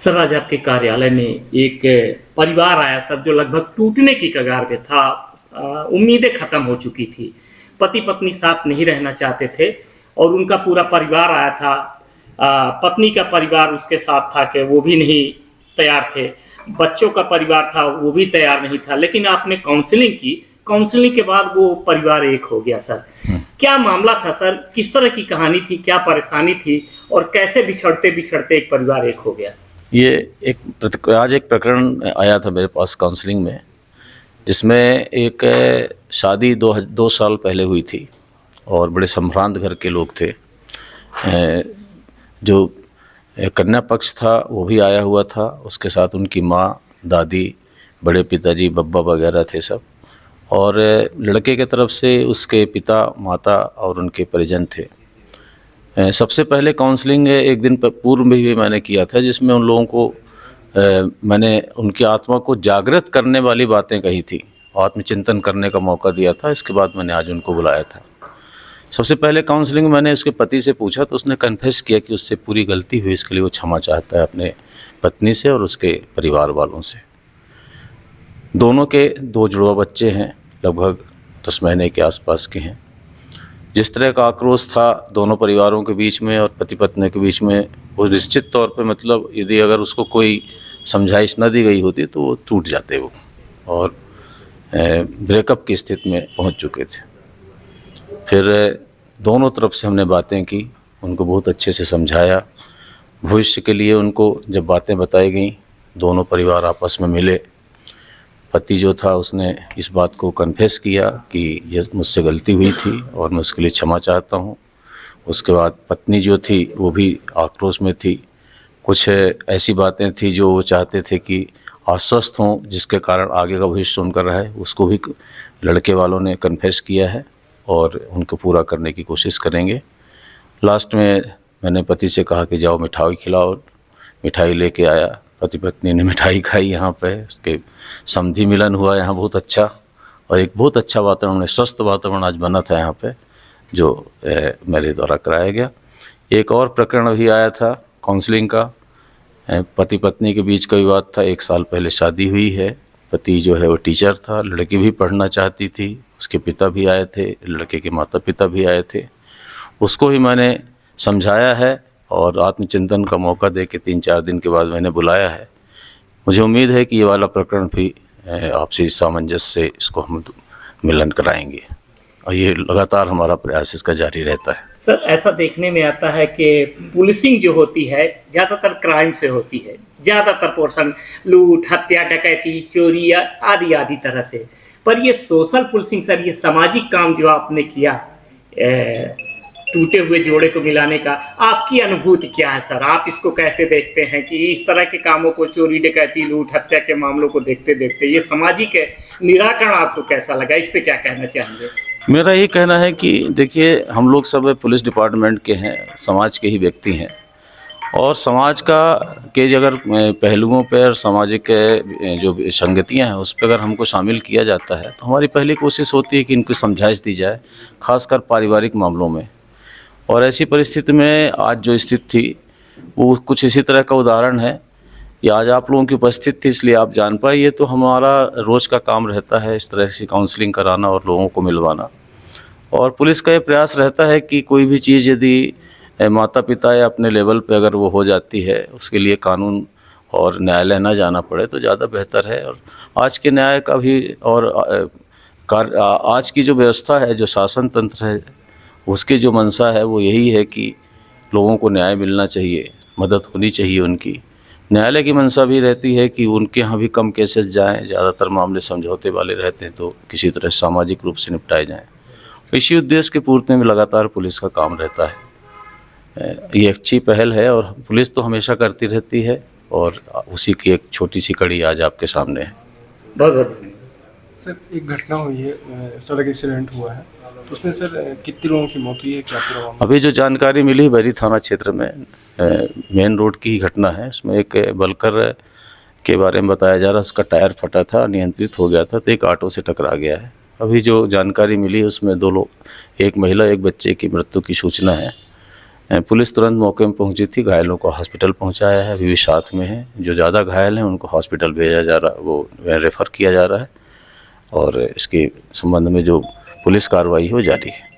Sir, आज आपके कार्यालय में एक परिवार आया सर, जो लगभग टूटने की कगार पे था। उम्मीदें खत्म हो चुकी थी। पति-पत्नी साथ नहीं रहना चाहते थे और उनका पूरा परिवार आया था। पत्नी का परिवार उसके साथ था कि वो भी नहीं तैयार थे। बच्चों का परिवार था, वो भी तैयार नहीं था। लेकिन आपने काउंसलिंग की, काउंसलिंग के बाद वो परिवार एक हो गया सर। क्या मामला था सर? किस तरह की कहानी थी? क्या परेशानी थी? और कैसे बिछड़ते-बिछड़ते एक परिवार एक हो गया? ये आज एक प्रकरण आया था मेरे पास काउंसलिंग में, जिसमें एक शादी दो साल पहले हुई थी और बड़े संभ्रांत घर के लोग थे। जो कन्या पक्ष था वो भी आया हुआ था, उसके साथ उनकी माँ, दादी, बड़े पिताजी, बब्बा वगैरह थे सब। और लड़के के तरफ से उसके पिता, माता और उनके परिजन थे। सबसे पहले काउंसलिंग एक दिन पूर्व में भी मैंने किया था, जिसमें उन लोगों को मैंने उनकी आत्मा को जागृत करने वाली बातें कही थी, आत्मचिंतन करने का मौका दिया था। इसके बाद मैंने आज उनको बुलाया था। सबसे पहले काउंसलिंग मैंने उसके पति से पूछा तो उसने कन्फेस किया कि उससे पूरी गलती हुई, इसके लिए वो क्षमा चाहता है अपने पत्नी से और उसके परिवार वालों से। दोनों के 2 जुड़वा बच्चे हैं, लगभग 10 महीने के आसपास के हैं। जिस तरह का आक्रोश था दोनों परिवारों के बीच में और पति पत्नी के बीच में, वो निश्चित तौर पे मतलब यदि अगर उसको कोई समझाइश न दी गई होती तो वो टूट जाते वो और ब्रेकअप की स्थिति में पहुंच चुके थे। फिर दोनों तरफ से हमने बातें की, उनको बहुत अच्छे से समझाया। भविष्य के लिए उनको जब बातें बताई गई, दोनों परिवार आपस में मिले। पति जो था उसने इस बात को कन्फेस किया कि ये मुझसे गलती हुई थी और मैं उसके लिए क्षमा चाहता हूँ। उसके बाद पत्नी जो थी वो भी आक्रोश में थी। कुछ ऐसी बातें थी जो वो चाहते थे कि आश्वस्त हों, जिसके कारण आगे का भविष्य उनका रहे, उसको भी लड़के वालों ने कन्फेस किया है और उनको पूरा करने की कोशिश करेंगे। लास्ट में मैंने पति से कहा कि जाओ मिठाई खिलाओ। मिठाई लेके आया, पति पत्नी ने मिठाई खाई। यहाँ पे उसके समधि मिलन हुआ यहाँ बहुत अच्छा, और एक बहुत अच्छा वातावरण, स्वस्थ वातावरण आज बना था यहाँ पे, जो मेरे द्वारा कराया गया। एक और प्रकरण भी आया था काउंसलिंग का। पति पत्नी के बीच का विवाद था। 1 साल पहले शादी हुई है। पति जो है वो टीचर था, लड़की भी पढ़ना चाहती थी, उसके पिता भी आए थे, लड़के के माता पिता भी आए थे। उसको भी मैंने समझाया है और आत्मचिंतन का मौका दे के 3-4 दिन के बाद मैंने बुलाया है। मुझे उम्मीद है कि ये वाला प्रकरण भी आपसी सामंजस्य से इसको हम मिलन कराएंगे और ये लगातार हमारा प्रयास इसका जारी रहता है। सर, ऐसा देखने में आता है कि पुलिसिंग जो होती है ज़्यादातर क्राइम से होती है। ज़्यादातर पोर्शन लूट, हत्या, डकैती, चोरी आदि आदि तरह से। पर ये सोशल पुलिसिंग सर, ये सामाजिक काम जो आपने किया, टूटे हुए जोड़े को मिलाने का, आपकी अनुभूति क्या है सर? आप इसको कैसे देखते हैं कि इस तरह के कामों को, चोरी, डकैती, लूट, हत्या के मामलों को देखते देखते ये सामाजिक निराकरण आपको कैसा लगा? इस पे क्या कहना चाहेंगे? मेरा यही कहना है कि देखिए, हम लोग सब पुलिस डिपार्टमेंट के हैं, समाज के ही व्यक्ति हैं, और समाज का के अगर पहलुओं पर सामाजिक जो संगतियां हैं उस पर अगर हमको शामिल किया जाता है तो हमारी पहली कोशिश होती है कि इनको समझाइश दी जाए, खासकर पारिवारिक मामलों में। और ऐसी परिस्थिति में आज जो स्थिति थी वो कुछ इसी तरह का उदाहरण है। ये आज आप लोगों की उपस्थित थी इसलिए आप जान पाए। ये तो हमारा रोज़ का काम रहता है, इस तरह से काउंसलिंग कराना और लोगों को मिलवाना। और पुलिस का ये प्रयास रहता है कि कोई भी चीज़ यदि माता पिता या अपने लेवल पे अगर वो हो जाती है, उसके लिए कानून और न्यायालय ना जाना पड़े तो ज़्यादा बेहतर है। और आज के न्याय का भी और आज की जो व्यवस्था है, जो शासन तंत्र है, उसकी जो मंशा है वो यही है कि लोगों को न्याय मिलना चाहिए, मदद होनी चाहिए उनकी। न्यायालय की मंशा भी रहती है कि उनके यहाँ भी कम केसेस जाएं, ज़्यादातर मामले समझौते वाले रहते हैं तो किसी तरह सामाजिक रूप से निपटाए जाएं। इसी उद्देश्य की पूर्ति में लगातार पुलिस का काम रहता है। ये अच्छी पहल है और पुलिस तो हमेशा करती रहती है और उसी की एक छोटी सी कड़ी आज आपके सामने है। बहुत बहुत सर, एक घटना हुई है, सड़क एक्सीडेंट हुआ है, तो उसमें सर कितने लोगों की मौत हुई है, क्या पूरा मामला? अभी जो जानकारी मिली, बरी थाना क्षेत्र में मेन रोड की घटना है। उसमें एक बलकर के बारे में बताया जा रहा है, उसका टायर फटा था, अनियंत्रित हो गया था तो एक ऑटो से टकरा गया है। अभी जो जानकारी मिली उसमें 2 लोग, एक महिला एक बच्चे की मृत्यु की सूचना है। पुलिस तुरंत मौके में पहुंची थी, घायलों को हॉस्पिटल पहुंचाया है, अभी भी साथ में हैं। जो ज़्यादा घायल हैं उनको हॉस्पिटल भेजा जा रहा, वो रेफ़र किया जा रहा है और इसके संबंध में जो पुलिस कार्रवाई हो जारी है।